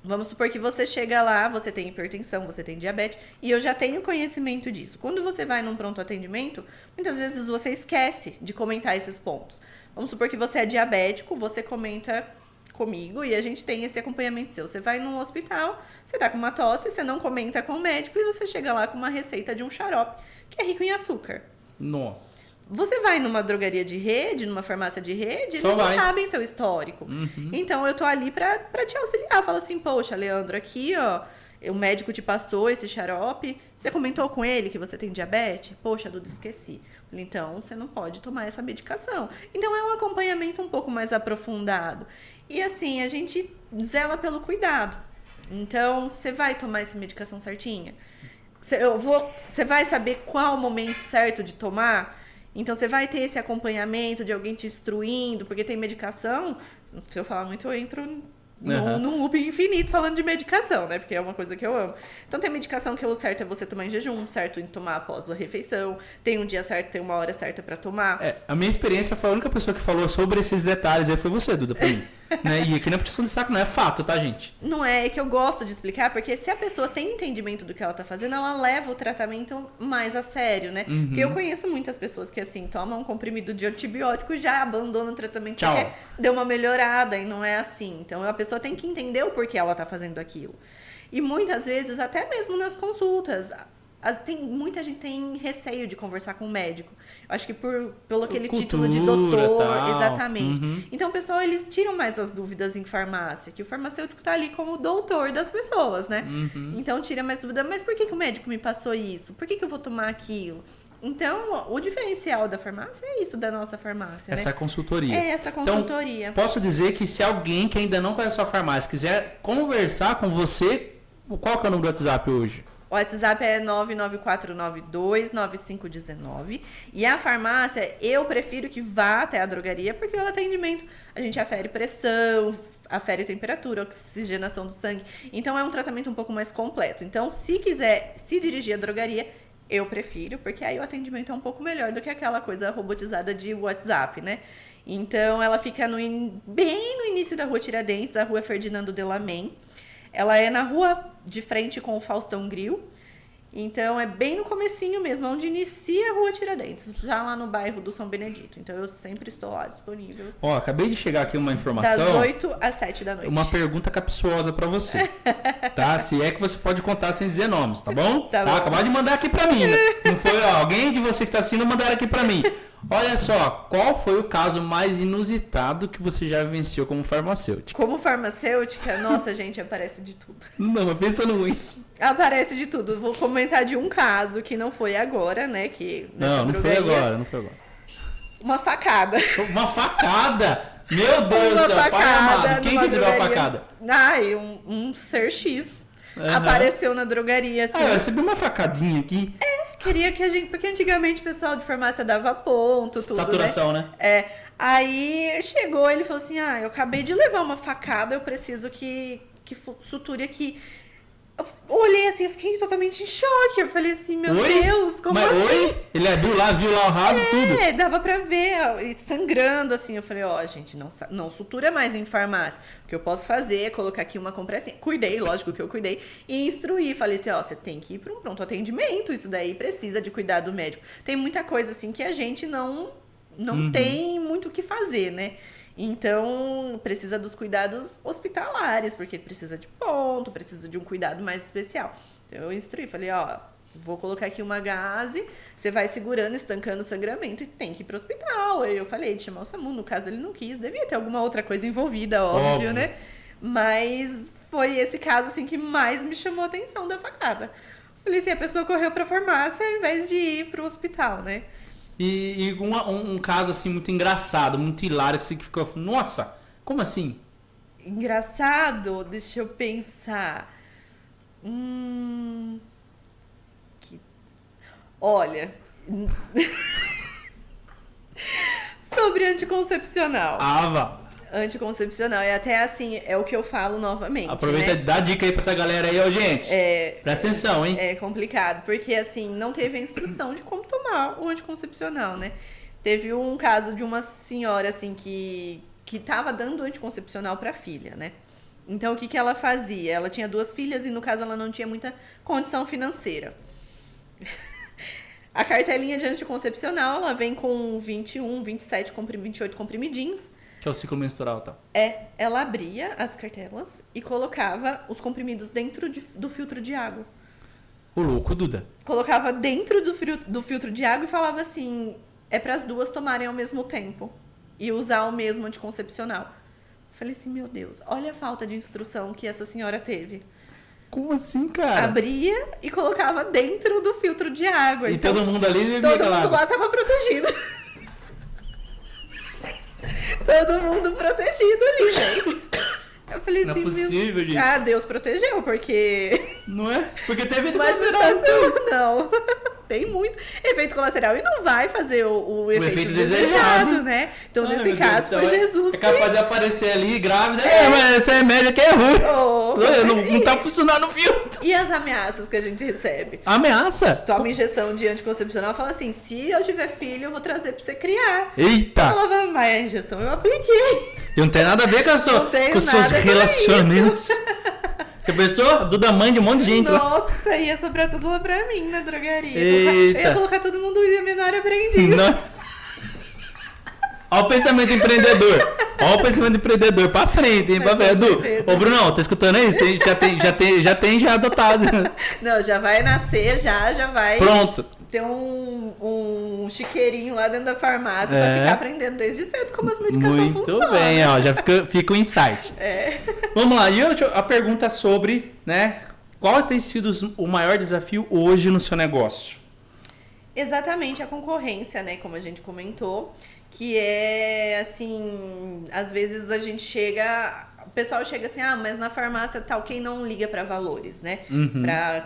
Vamos supor que você chega lá, você tem hipertensão, você tem diabetes, e eu já tenho conhecimento disso. Quando você vai num pronto atendimento, muitas vezes você esquece de comentar esses pontos. Vamos supor que você é diabético, você comenta comigo e a gente tem esse acompanhamento seu. Você vai num hospital, você tá com uma tosse, você não comenta com o médico e você chega lá com uma receita de um xarope que é rico em açúcar.
Nossa.
Você vai numa drogaria de rede, numa farmácia de rede, eles não sabem seu histórico. Então, eu tô ali pra te auxiliar. Fala assim, poxa, Leandro, aqui, ó, o médico te passou esse xarope, você comentou com ele que você tem diabetes? Poxa, Duda, esqueci. Então, você não pode tomar essa medicação. Então, é um acompanhamento um pouco mais aprofundado. E assim, a gente zela pelo cuidado. Então, você vai tomar essa medicação certinha? Você vai saber qual o momento certo de tomar? Então, você vai ter esse acompanhamento de alguém te instruindo, porque tem medicação, se eu falar muito, eu entro num loop infinito falando de medicação, né? Porque é uma coisa que eu amo. Então, tem medicação que o certo é você tomar em jejum, certo em tomar após a refeição, tem um dia certo, tem uma hora certa pra tomar.
A minha experiência foi a única pessoa que falou sobre esses detalhes aí foi você, Duda, pra mim. Né? E aqui não é puxação de saco, não é fato, tá, gente?
Não é que eu gosto de explicar, porque se a pessoa tem entendimento do que ela tá fazendo, ela leva o tratamento mais a sério, né? Porque eu conheço muitas pessoas que, assim, tomam um comprimido de antibiótico e já abandonam o tratamento porque deu uma melhorada, e não é assim. Então, a pessoa tem que entender o porquê ela tá fazendo aquilo. E muitas vezes, até mesmo nas consultas, muita gente tem receio de conversar com o médico. Eu acho que pelo aquele título de doutor, tal. Exatamente. Então, o pessoal, eles tiram mais as dúvidas em farmácia, que o farmacêutico tá ali como doutor das pessoas, né? Então, tira mais dúvida, mas por que o médico me passou isso? Por que eu vou tomar aquilo? Então, o diferencial da farmácia é isso, da nossa farmácia,
essa
né?
consultoria.
É essa consultoria.
Então, posso dizer que se alguém que ainda não conhece a sua farmácia quiser conversar com você, qual que é o número do WhatsApp hoje?
O WhatsApp é 994929519. E a farmácia, eu prefiro que vá até a drogaria, porque o atendimento, a gente afere pressão, afere a temperatura, oxigenação do sangue. Então, é um tratamento um pouco mais completo. Então, se quiser se dirigir à drogaria, eu prefiro, porque aí o atendimento é um pouco melhor do que aquela coisa robotizada de WhatsApp, né? Então, ela fica bem no início da Rua Tiradentes, da Rua Ferdinando Delamen. Ela é na rua de frente com o Faustão Grill. Então, é bem no comecinho mesmo, onde inicia a Rua Tiradentes, já lá no bairro do São Benedito. Então, eu sempre estou lá disponível.
Ó, acabei de chegar aqui uma informação.
Das 8 às 7 da noite.
Uma pergunta capciosa pra você, tá? Se é que você pode contar sem dizer nomes, tá bom?
Tá bom.
Acabaram de mandar aqui pra mim, né? Não foi, ó, alguém de vocês que está assistindo mandaram aqui pra mim. Olha só, qual foi o caso mais inusitado que você já vivenciou como farmacêutica?
Como farmacêutica, nossa, gente, aparece de tudo.
Não, mas pensa no ruim.
Aparece de tudo. Vou comentar de um caso que não foi agora, né? Que
Não foi agora, não foi agora.
Uma facada.
Uma facada? Meu Deus do céu, pai amado. Quem recebeu a facada?
Ai, um ser X apareceu na drogaria, assim.
Eu recebi uma facadinha aqui.
Queria que a gente... Porque antigamente o pessoal de farmácia dava ponto, tudo,
Saturação, né?
Aí chegou, ele falou assim, eu acabei de levar uma facada, eu preciso que suture aqui. Eu olhei assim, eu fiquei totalmente em choque. Eu falei assim, meu Deus, como assim?
Oi? Ele viu lá o rasgo, tudo?
Dava pra ver, sangrando assim. Eu falei, gente, não sutura mais em farmácia. O que eu posso fazer é colocar aqui uma compressinha. Cuidei, lógico que eu cuidei. E instruí, falei assim, você tem que ir para um pronto atendimento. Isso daí precisa de cuidado médico. Tem muita coisa assim que a gente não tem muito o que fazer, né? Então, precisa dos cuidados hospitalares, porque precisa de ponto, precisa de um cuidado mais especial. Então, eu instruí, falei, vou colocar aqui uma gaze, você vai segurando, estancando o sangramento e tem que ir pro hospital. Aí eu falei de chamar o SAMU, no caso ele não quis, devia ter alguma outra coisa envolvida, óbvio, né? Mas foi esse caso, assim, que mais me chamou a atenção da facada. Falei assim, a pessoa correu pra farmácia ao invés de ir pro hospital, né?
E um caso, assim, muito engraçado, muito hilário, que você ficou, nossa, como assim?
Engraçado? Deixa eu pensar. Olha. Sobre anticoncepcional.
Vá.
Anticoncepcional. E até assim, é o que eu falo novamente.
Aproveita e dá dica aí pra essa galera aí, gente. Presta atenção, hein?
É complicado, porque assim, não teve a instrução de como tomar o anticoncepcional, né? Teve um caso de uma senhora, assim, que tava dando anticoncepcional pra filha, né? Então, o que ela fazia? Ela tinha 2 filhas e, no caso, ela não tinha muita condição financeira. A cartelinha de anticoncepcional, ela vem com 21, 27, 28 comprimidinhos.
Que é o ciclo menstrual, tá?
Ela abria as cartelas e colocava os comprimidos dentro do filtro de água.
O louco, Duda.
Colocava dentro do filtro de água e falava assim, é para as 2 tomarem ao mesmo tempo e usar o mesmo anticoncepcional. Falei assim, meu Deus, olha a falta de instrução que essa senhora teve.
Como assim, cara?
Abria e colocava dentro do filtro de água.
E
então,
todo mundo ali...
Todo mundo lá tava protegido. Todo mundo protegido ali, gente. Eu falei assim,
não é possível, gente.
Deus protegeu, porque...
Não é? Porque teve efeito
colateral. Não. Tem muito efeito colateral e não vai fazer o efeito desejado, né? Então, nesse caso, foi Jesus
que... É capaz de aparecer ali grávida. Mas esse remédio aqui é ruim. Não tá funcionando o filtro.
E as ameaças que a gente recebe?
Ameaça?
Toma injeção de anticoncepcional e fala assim, se eu tiver filho, eu vou trazer pra você criar.
Eita!
Eu falava, mas a injeção eu apliquei.
E não tem nada a ver com os seus relacionamentos. Você pensou? Duda mãe de um monte de gente.
Nossa, ia sobrar tudo lá pra mim na drogaria.
Eita.
Eu ia colocar todo mundo em menor aprendiz.
Olha o pensamento empreendedor. Olha o pensamento empreendedor pra frente, hein? Pra frente. Ô, Brunão, tá escutando isso? Já tem adotado.
Não, já vai nascer, já vai.
Pronto.
Ter um chiqueirinho lá dentro da farmácia pra ficar aprendendo desde cedo como as medicações funcionam.
Muito bem, já fica o insight. Vamos lá, e a pergunta sobre, né? Qual tem sido o maior desafio hoje no seu negócio?
Exatamente a concorrência, né? Como a gente comentou. Que é, assim, às vezes a gente o pessoal chega assim, mas na farmácia tal, quem não liga para valores, né?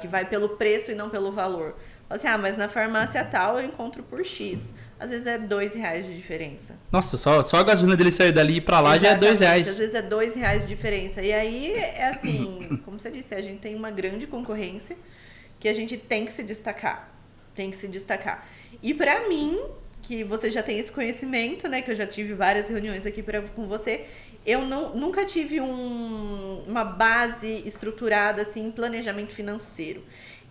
Que vai pelo preço e não pelo valor. Fala assim, mas na farmácia tal eu encontro por X. Às vezes é R$2 de diferença.
Nossa, só a gasolina dele sair dali e pra lá
Exatamente,
já é R$2.
Às vezes é R$2 de diferença. E aí é assim, como você disse, a gente tem uma grande concorrência que a gente tem que se destacar. Tem que se destacar. E pra mim, que você já tem esse conhecimento, né? Que eu já tive várias reuniões aqui com você. Eu nunca tive uma base estruturada, assim, em planejamento financeiro.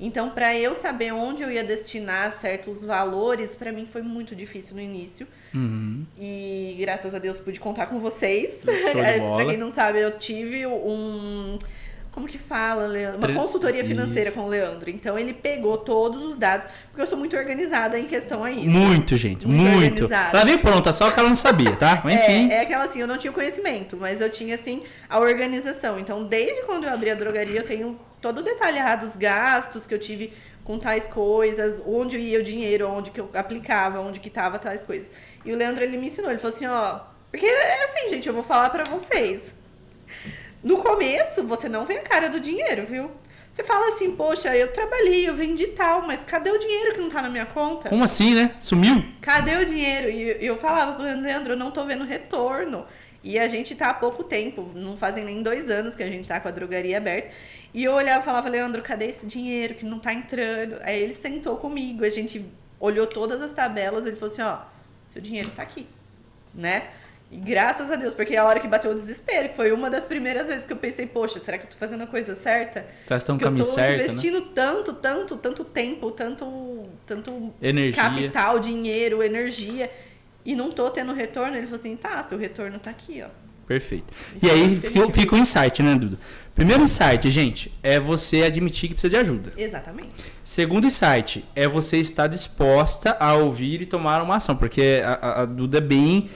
Então, para eu saber onde eu ia destinar certos valores, para mim foi muito difícil no início.
Uhum.
E graças a Deus pude contar com vocês.
Para
quem não sabe, eu tive como que fala, Leandro? Uma consultoria financeira com o Leandro. Então, ele pegou todos os dados, porque eu sou muito organizada em questão a isso.
Muito, gente, muito. Ela veio pronta, só que ela não sabia, tá? Mas, enfim.
É aquela assim, eu não tinha o conhecimento, mas eu tinha, assim, a organização. Então, desde quando eu abri a drogaria, eu tenho todo detalhado os gastos que eu tive com tais coisas, onde ia o dinheiro, onde que eu aplicava, onde que tava tais coisas. E o Leandro, ele me ensinou, ele falou assim, porque é assim, gente, eu vou falar pra vocês. No começo, você não vê a cara do dinheiro, viu? Você fala assim, poxa, eu trabalhei, eu vendi tal, mas cadê o dinheiro que não tá na minha conta?
Como assim, né? Sumiu?
Cadê o dinheiro? E eu falava pro Leandro, eu não tô vendo retorno. E a gente tá há pouco tempo, não fazem nem 2 anos que a gente tá com a drogaria aberta. E eu olhava e falava, Leandro, cadê esse dinheiro que não tá entrando? Aí ele sentou comigo, a gente olhou todas as tabelas, ele falou assim, seu dinheiro tá aqui, né? E graças a Deus, porque é a hora que bateu o desespero, que foi uma das primeiras vezes que eu pensei, poxa, será que eu tô fazendo a coisa certa?
Tá no caminho certo,
eu tô investindo tanto tempo, tanto
energia,
capital, dinheiro, energia, e não tô tendo retorno. Ele falou assim, tá, seu retorno tá aqui,
Perfeito. E aí fica o insight, né, Duda? Primeiro insight, gente, é você admitir que precisa de ajuda.
Exatamente.
Segundo insight, é você estar disposta a ouvir e tomar uma ação. Porque a Duda é bem,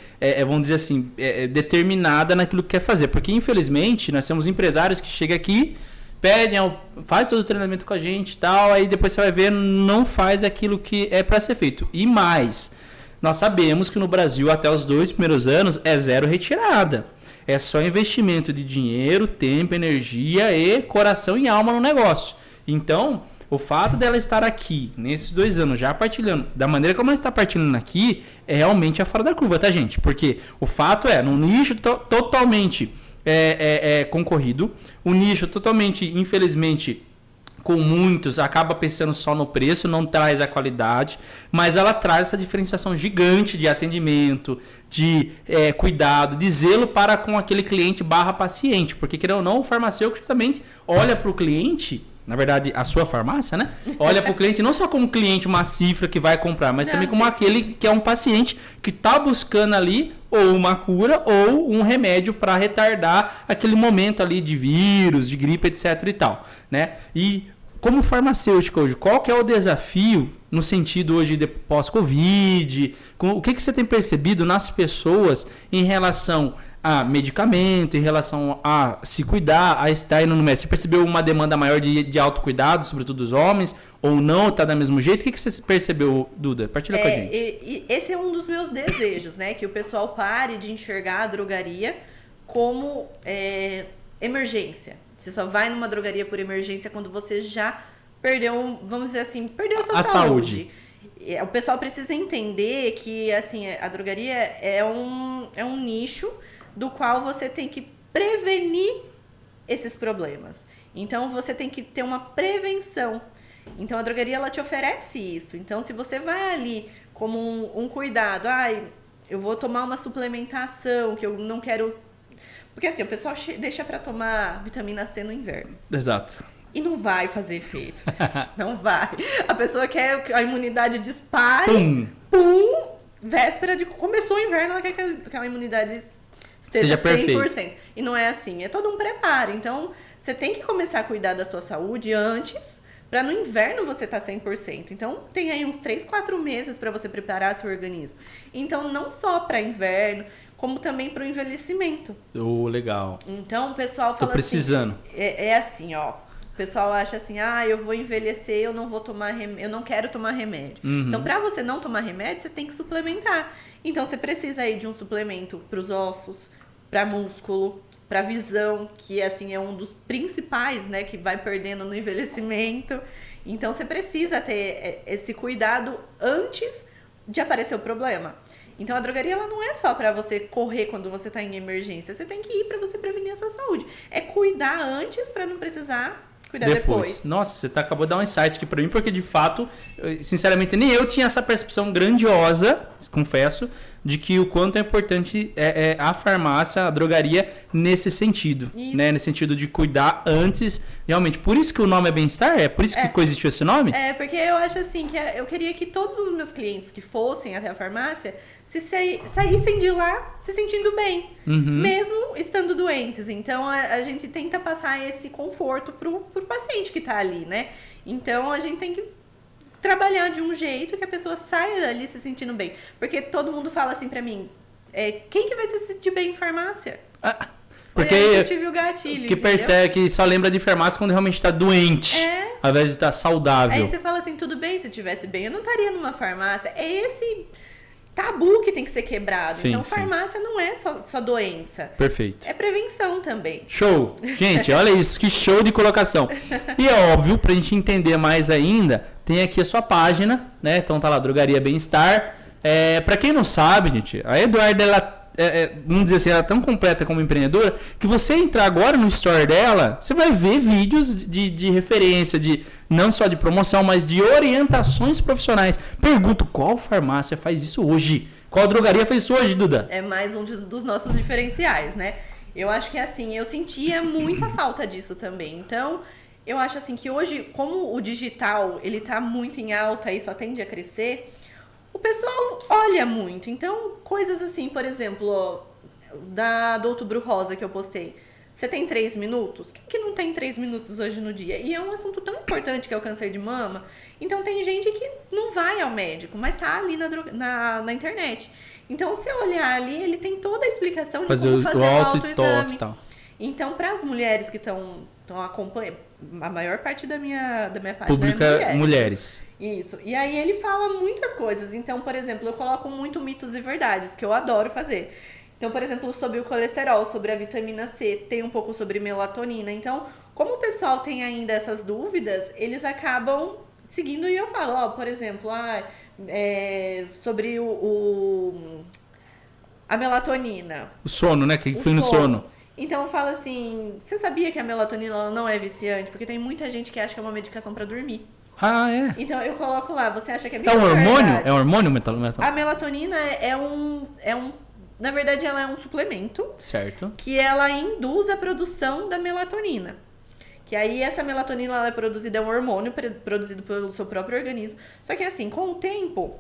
vamos dizer assim, determinada naquilo que quer fazer. Porque, infelizmente, nós temos empresários que chegam aqui, pedem, faz todo o treinamento com a gente e tal, aí depois você vai ver, não faz aquilo que é para ser feito. E mais, nós sabemos que no Brasil, até os 2 primeiros anos, é zero retirada. É só investimento de dinheiro, tempo, energia e coração e alma no negócio. Então, o fato dela estar aqui, nesses 2 anos, já partilhando, da maneira como ela está partilhando aqui, é realmente a fora da curva, tá, gente? Porque o fato é, num nicho totalmente concorrido, um nicho totalmente, infelizmente, com muitos, acaba pensando só no preço, não traz a qualidade, mas ela traz essa diferenciação gigante de atendimento, de cuidado, de zelo para com aquele cliente / paciente, porque querendo ou não, o farmacêutico justamente olha para o cliente, na verdade a sua farmácia, né? Olha para o cliente não só como cliente, uma cifra que vai comprar, mas também como aquele que é um paciente que está buscando ali ou uma cura ou um remédio para retardar aquele momento ali de vírus, de gripe, etc e tal, né? E como farmacêutico hoje, qual que é o desafio no sentido hoje de pós-Covid? O que você tem percebido nas pessoas em relação a medicamento, em relação a se cuidar, a estar indo no médico? Você percebeu uma demanda maior de autocuidado, sobretudo dos homens, ou não? Está do mesmo jeito? O que você percebeu, Duda? Partilha com a gente.
Esse é um dos meus desejos, né? Que o pessoal pare de enxergar a drogaria como emergência. Você só vai numa drogaria por emergência quando você já perdeu, vamos dizer assim, perdeu a sua saúde. O pessoal precisa entender que assim, a drogaria é um nicho do qual você tem que prevenir esses problemas. Então, você tem que ter uma prevenção. Então, a drogaria, ela te oferece isso. Então, se você vai ali como um cuidado, eu vou tomar uma suplementação, que eu não quero... Porque assim, o pessoal deixa para tomar vitamina C no inverno.
Exato.
E não vai fazer efeito. Não vai. A pessoa quer que a imunidade dispare. Pum! Véspera de... Começou o inverno, ela quer que a imunidade esteja 100%. Perfeito. E não é assim. É todo um preparo. Então, você tem que começar a cuidar da sua saúde antes, para no inverno você estar 100%. Então, tem aí uns 3, 4 meses para você preparar seu organismo. Então, não só para inverno, como também para o envelhecimento.
Legal.
Então, o pessoal fala
Tô precisando.
assim... É assim, ó. O pessoal acha assim, eu vou envelhecer, eu não vou tomar eu não quero tomar remédio. Uhum. Então, para você não tomar remédio, você tem que suplementar. Então, você precisa aí de um suplemento para os ossos, para músculo, para visão, que assim é um dos principais, né, que vai perdendo no envelhecimento. Então você precisa ter esse cuidado antes de aparecer o problema. Então a drogaria ela não é só para você correr quando você tá em emergência, você tem que ir para você prevenir a sua saúde. É cuidar antes para não precisar cuidar depois.
Nossa, você acabou de dar um insight aqui pra mim, porque de fato, sinceramente, nem eu tinha essa percepção grandiosa, confesso, de que o quanto é importante a farmácia, a drogaria, nesse sentido. Né? Nesse sentido de cuidar antes, realmente. Por isso que o nome é Bem-Estar? É por isso que coexistiu esse nome?
É, porque eu acho assim, que eu queria que todos os meus clientes que fossem até a farmácia saíssem de lá se sentindo bem, mesmo estando doentes. Então, a gente tenta passar esse conforto pro paciente que tá ali, né? Então, a gente tem que trabalhar de um jeito que a pessoa saia dali se sentindo bem. Porque todo mundo fala assim pra mim, quem que vai se sentir bem em farmácia?
Porque
eu tive o gatilho,
que
entendeu?
percebe que só lembra de farmácia quando realmente tá doente, ao invés de estar saudável.
Aí você fala assim, tudo bem, se eu estivesse bem, eu não estaria numa farmácia. É esse tabu que tem que ser quebrado.
Sim,
então,
sim.
farmácia não é só doença.
Perfeito.
É prevenção também.
Show! Gente, olha isso, que show de colocação. E é óbvio, pra gente entender mais ainda, tem aqui a sua página, né? Então tá lá, Drogaria Bem-Estar. Pra quem não sabe, gente, a Eduarda, ela vamos dizer assim, ela é tão completa como empreendedora, que você entrar agora no store dela, você vai ver vídeos de referência, não só de promoção, mas de orientações profissionais. Pergunto, qual farmácia faz isso hoje? Qual drogaria faz isso hoje, Duda?
É mais um dos nossos diferenciais, né? Eu acho que assim, eu sentia muita falta disso também. Então, eu acho assim que hoje, como o digital, ele tá muito em alta e só tende a crescer, o pessoal olha muito. Então, coisas assim, por exemplo, do Outubro Rosa que eu postei. Você tem 3 minutos? Quem que não tem 3 minutos hoje no dia? E é um assunto tão importante que é o câncer de mama. Então, tem gente que não vai ao médico, mas tá ali na internet. Então, se olhar ali, ele tem toda a explicação de como fazer o autoexame. Então, para as mulheres que estão acompanhando, a maior parte da minha página
Publica
é
mulheres.
Isso. E aí ele fala muitas coisas. Então, por exemplo, eu coloco muito mitos e verdades, que eu adoro fazer. Então, por exemplo, sobre o colesterol, sobre a vitamina C, tem um pouco sobre melatonina. Então, como o pessoal tem ainda essas dúvidas, eles acabam seguindo e eu falo, por exemplo, sobre a melatonina.
O sono, né? Que influi no sono.
Então eu falo assim, você sabia que a melatonina ela não é viciante? Porque tem muita gente que acha que é uma medicação para dormir.
Ah, é?
Então eu coloco lá, você acha que é
É um hormônio? É um hormônio melatonina?
A melatonina na verdade ela é um suplemento.
Certo.
Que ela induz a produção da melatonina. Que aí essa melatonina ela é produzida, é um hormônio produzido pelo seu próprio organismo. Só que assim, com o tempo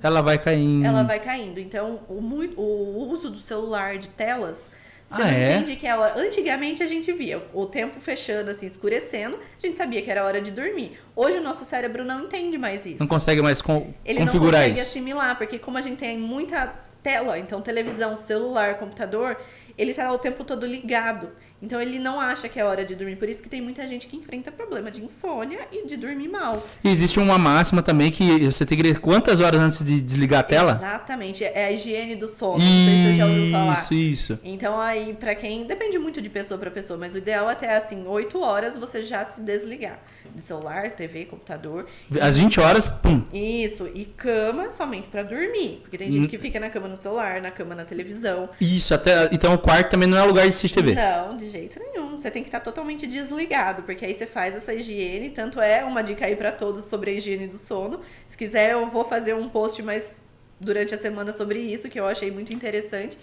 ela vai caindo.
Então o uso do celular, de telas, você não entende que é hora. Antigamente a gente via o tempo fechando, assim, escurecendo, a gente sabia que era hora de dormir. Hoje o nosso cérebro não entende mais isso.
Não consegue mais configurar isso.
Ele não consegue assimilar, porque como a gente tem muita tela, então televisão, celular, computador, ele tá o tempo todo ligado. Então ele não acha que é hora de dormir. Por isso que tem muita gente que enfrenta problema de insônia e de dormir mal.
E existe uma máxima também que você tem que ler quantas horas antes de desligar a tela?
Exatamente. É a higiene do sono. Não sei se você já ouviu falar.
Isso.
Então aí, pra quem... Depende muito de pessoa pra pessoa, mas o ideal é até, assim, 8 horas você já se desligar. De celular, TV, computador.
Às 20 horas, pum.
Isso. E cama somente pra dormir. Porque tem gente que fica na cama no celular, na cama na televisão.
Isso, então o quarto também não é lugar de assistir TV.
Não, de jeito nenhum. Você tem que estar totalmente desligado, porque aí você faz essa higiene. Tanto é uma dica aí pra todos sobre a higiene do sono. Se quiser, eu vou fazer um post mais durante a semana sobre isso, que eu achei muito interessante.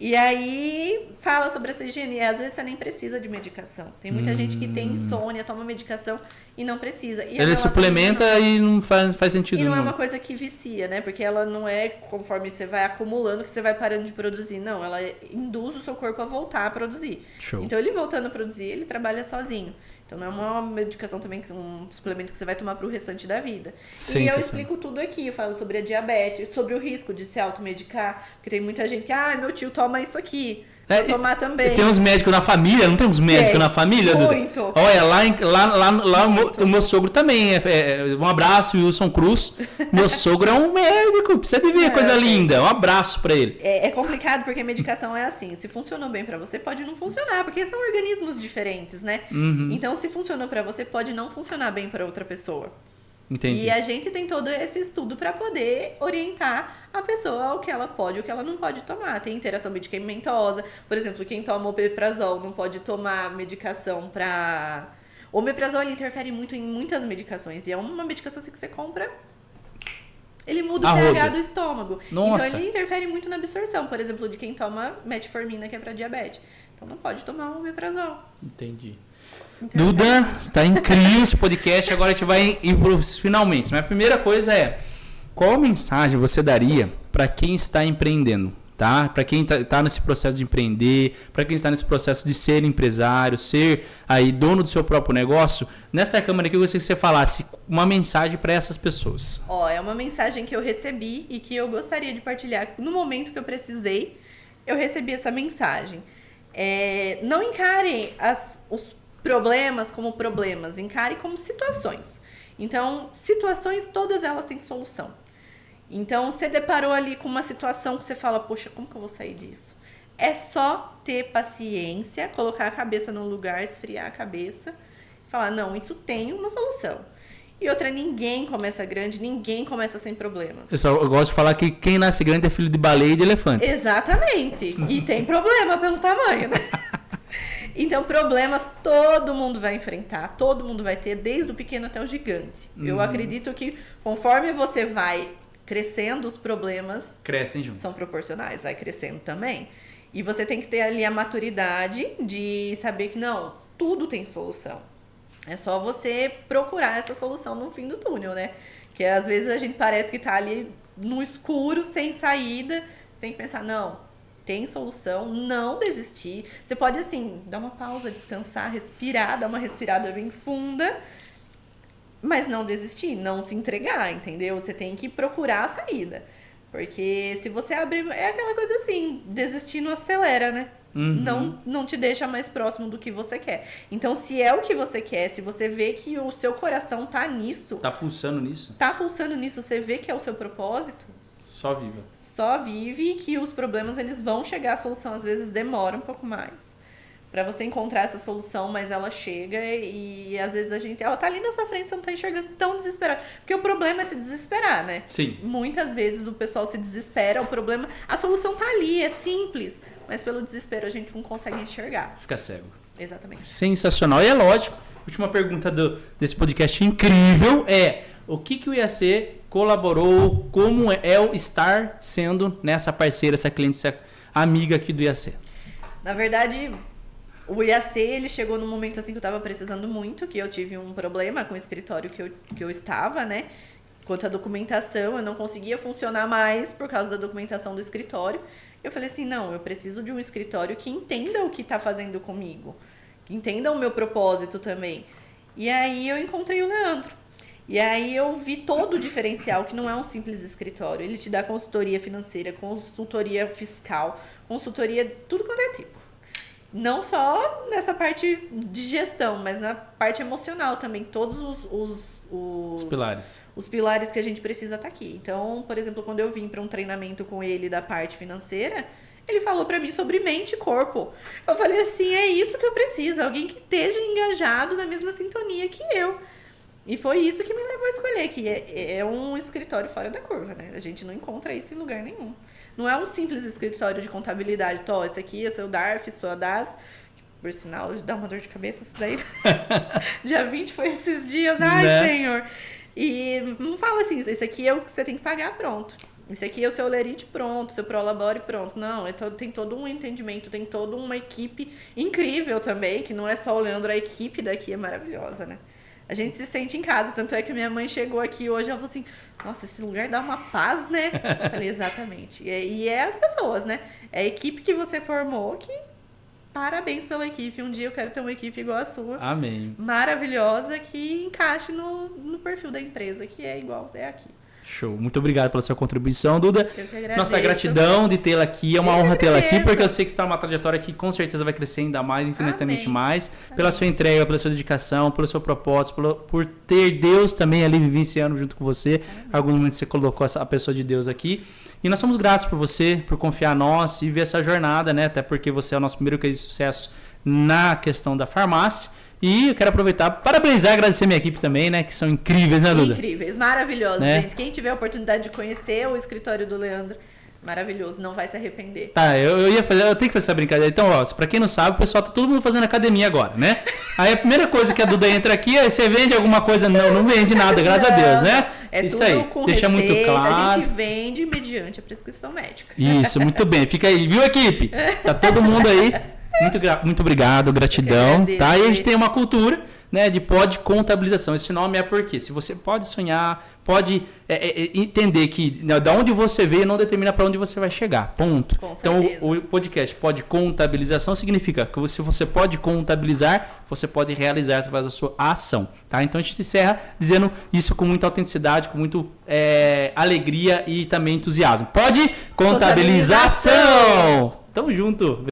E aí fala sobre essa higiene. E às vezes você nem precisa de medicação. Tem muita gente que tem insônia, toma medicação e não precisa. E
ele suplementa e não faz sentido.
E não é uma coisa que vicia, né? Porque ela não é conforme você vai acumulando que você vai parando de produzir. Não, ela induz o seu corpo a voltar a produzir.
Show.
Então ele voltando a produzir, ele trabalha sozinho. Então não é uma medicação também, um suplemento que você vai tomar pro restante da vida. E eu explico tudo aqui, eu falo sobre a diabetes, sobre o risco de se automedicar, porque tem muita gente que, meu tio toma isso aqui. Vou tomar também.
Tem uns médicos na família, não tem uns médicos na família?
Muito.
Olha, lá o meu sogro também. Um abraço, Wilson Cruz. Meu sogro é um médico, precisa de ver, coisa linda. Um abraço pra ele.
É complicado porque a medicação é assim. Se funcionou bem pra você, pode não funcionar, porque são organismos diferentes, né? Então, se funcionou pra você, pode não funcionar bem pra outra pessoa.
Entendi.
E a gente tem todo esse estudo para poder orientar a pessoa ao que ela pode e o que ela não pode tomar. Tem interação medicamentosa. Por exemplo, quem toma omeprazol não pode tomar medicação para... O omeprazol ele interfere muito em muitas medicações. E é uma medicação assim, que você compra... Ele muda o pH do estômago.
Nossa.
Então, ele interfere muito na absorção. Por exemplo, de quem toma metformina, que é para diabetes. Então, não pode tomar o omeprazol.
Entendi. Duda, tá incrível esse podcast, agora a gente vai ir pros finalmente. Mas a primeira coisa é, qual mensagem você daria para quem está empreendendo, tá? Para quem tá nesse processo de empreender, para quem está nesse processo de ser empresário, ser aí dono do seu próprio negócio. Nessa câmera aqui eu gostaria que você falasse uma mensagem para essas pessoas.
É uma mensagem que eu recebi e que eu gostaria de partilhar no momento que eu precisei. Eu recebi essa mensagem. Não encarem os problemas como problemas, encare como situações. Então, situações, todas elas têm solução. Então, você deparou ali com uma situação que você fala, poxa, como que eu vou sair disso? É só ter paciência, colocar a cabeça no lugar, esfriar a cabeça, falar, não, isso tem uma solução. E outra, ninguém começa grande, ninguém começa sem problemas.
Eu gosto de falar que quem nasce grande é filho de baleia e de elefante.
Exatamente. E tem problema pelo tamanho, né? Então, problema todo mundo vai enfrentar, todo mundo vai ter, desde o pequeno até o gigante. Eu acredito que conforme você vai crescendo, os problemas
crescem juntos.
São proporcionais, vai crescendo também. E você tem que ter ali a maturidade de saber que não, tudo tem solução. É só você procurar essa solução no fim do túnel, né? Que às vezes a gente parece que tá ali no escuro, sem saída, sem pensar, não, tem solução, não desistir. Você pode, assim, dar uma pausa, descansar, respirar, dar uma respirada bem funda, mas não desistir, não se entregar, entendeu? Você tem que procurar a saída. Porque se você abrir... É aquela coisa assim, desistir não acelera, né? Não te deixa mais próximo do que você quer. Então, se é o que você quer, se você vê que o seu coração tá nisso...
Tá pulsando nisso?
Tá pulsando nisso, você vê que é o seu propósito...
Só viva.
Só vive, que os problemas eles vão chegar, a solução às vezes demora um pouco mais para você encontrar essa solução, mas ela chega e às vezes ela tá ali na sua frente, você não tá enxergando tão desesperado, porque o problema é se desesperar, né?
Sim.
Muitas vezes o pessoal se desespera, a solução tá ali, é simples, mas pelo desespero a gente não consegue enxergar.
Fica cego.
Exatamente.
Sensacional. E é lógico, última pergunta desse podcast incrível é: o que o IAC colaborou, como é o estar sendo nessa parceira, essa cliente, essa amiga aqui do IAC?
Na verdade, o IAC, ele chegou num momento assim que eu estava precisando muito, que eu tive um problema com o escritório que eu estava, né? Quanto à documentação, eu não conseguia funcionar mais por causa da documentação do escritório. Eu falei assim, não, eu preciso de um escritório que entenda o que está fazendo comigo, que entenda o meu propósito também. E aí eu encontrei o Leandro. E aí eu vi todo o diferencial, que não é um simples escritório. Ele te dá consultoria financeira, consultoria fiscal, consultoria, tudo quanto é tipo. Não só nessa parte de gestão, mas na parte emocional também. Todos os
pilares.
Os pilares que a gente precisa estar aqui. Então, por exemplo, quando eu vim para um treinamento com ele da parte financeira, ele falou para mim sobre mente e corpo. Eu falei assim, é isso que eu preciso. Alguém que esteja engajado na mesma sintonia que eu. E foi isso que me levou a escolher, que é um escritório fora da curva, né? A gente não encontra isso em lugar nenhum. Não é um simples escritório de contabilidade. Tó, esse aqui é seu DARF, sua DAS. Por sinal, dá uma dor de cabeça isso daí. Dia 20 foi esses dias. Ai, né? Senhor. E não fala assim, esse aqui é o que você tem que pagar, pronto. Esse aqui é o seu Lerite, pronto. Seu Prolabore, pronto. Não, tem todo um entendimento, tem toda uma equipe incrível também, que não é só o Leandro, a equipe daqui é maravilhosa, né? A gente se sente em casa, tanto é que minha mãe chegou aqui hoje, ela falou assim, nossa, esse lugar dá uma paz, né? Eu falei, exatamente. E é as pessoas, né? É a equipe que você formou, que parabéns pela equipe. Um dia eu quero ter uma equipe igual a sua.
Amém.
Maravilhosa, que encaixe no perfil da empresa, que é igual, é aqui.
Show. Muito obrigado pela sua contribuição, Duda.
Eu que agradeço.
Nossa gratidão de tê-la aqui. É uma honra tê-la aqui, porque eu sei que você está numa trajetória que com certeza vai crescer ainda mais, infinitamente
Amém.
mais. Pela sua entrega, pela sua dedicação, pelo seu propósito, por ter Deus também ali vivenciando junto com você. Alguns momentos você colocou a pessoa de Deus aqui. E nós somos gratos por você, por confiar em nós e ver essa jornada, né? Até porque você é o nosso primeiro case de sucesso na questão da farmácia. E eu quero aproveitar para parabenizar e agradecer minha equipe também, né? Que são incríveis, né, Duda?
Incríveis, maravilhosos,
Né?
gente. Quem tiver a oportunidade de conhecer o escritório do Leandro, maravilhoso, não vai se arrepender.
Tá, eu ia fazer, eu tenho que fazer essa brincadeira. Então, ó, pra quem não sabe, o pessoal tá todo mundo fazendo academia agora, né? Aí a primeira coisa que a Duda entra aqui, aí você vende alguma coisa? Não vende nada, graças a Deus, né?
É
Isso
tudo
aí,
com
deixa
receita,
muito claro.
a gente vende mediante a prescrição médica.
Isso, muito bem. Fica aí, viu, equipe? Tá todo mundo aí. Muito obrigado, gratidão.
agradeço,
Tá? E a gente
gente.
tem uma cultura, né, de pode contabilização. Esse nome é porque se você pode sonhar, pode entender que da onde você veio não determina para onde você vai chegar. Ponto.
Com
Então
certeza.
o podcast pode contabilização significa que se você pode contabilizar, você pode realizar através da sua ação. Tá? Então a gente encerra dizendo isso com muita autenticidade, com muito alegria e também entusiasmo. Pode contabilização! Tamo junto!